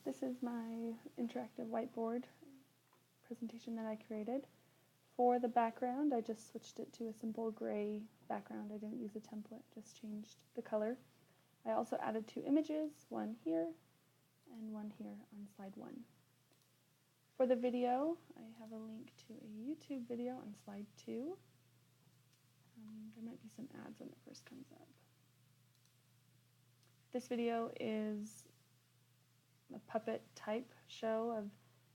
This is my interactive whiteboard presentation that I created. For the background, I just switched it to a simple gray background. I didn't use a template, just changed the color. I also added 2 images, one here and one here on slide 1. For the video, I have a link to a YouTube video on slide 2. There might be some ads when it first comes up. This video is a puppet type show of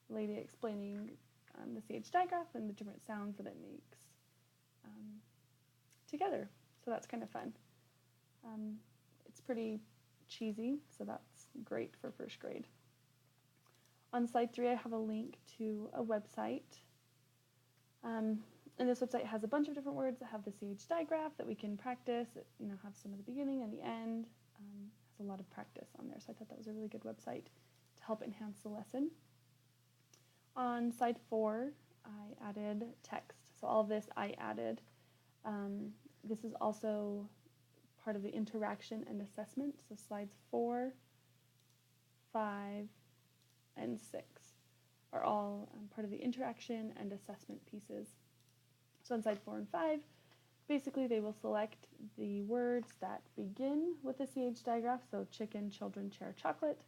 a lady explaining the CH digraph and the different sounds that it makes together. So that's kind of fun. It's pretty cheesy, so that's great for first grade. On slide 3, I have a link to a website. And this website has a bunch of different words that have the CH digraph that we can practice. It, have some at the beginning and the end. Has a lot of practice on there, so I thought that was a really good website to help enhance the lesson. On slide 4, I added text. So all of this I added. This is also part of the interaction and assessment. So slides 4, 5, and 6 are all part of the interaction and assessment pieces. So on slide 4 and 5, basically they will select the words that begin with the CH digraph, so chicken, children, chair, chocolate.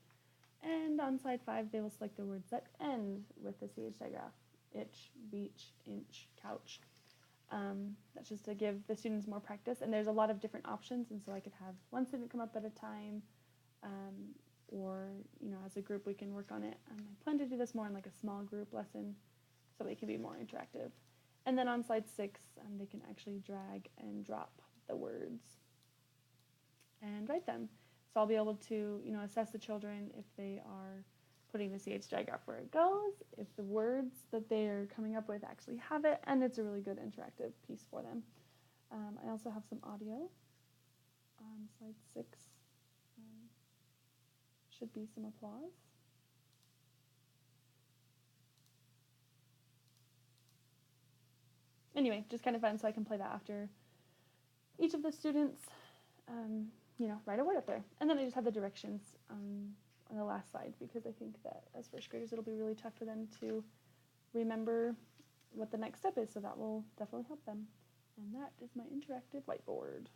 And on slide 5, they will select the words that end with the CH digraph, itch, beach, inch, couch. That's just to give the students more practice. And there's a lot of different options, and so I could have one student come up at a time, or as a group we can work on it. I plan to do this more in like a small group lesson so it can be more interactive. And then on slide 6, they can actually drag and drop the words and write them. So I'll be able to assess the children if they are putting the CH digraph where it goes, if the words that they are coming up with actually have it, and it's a really good interactive piece for them. I also have some audio on slide 6. Should be some applause. Anyway, just kind of fun, so I can play that after each of the students, write a word up there. And then I just have the directions on the last slide, because I think that as first graders it'll be really tough for them to remember what the next step is, so that will definitely help them. And that is my interactive whiteboard.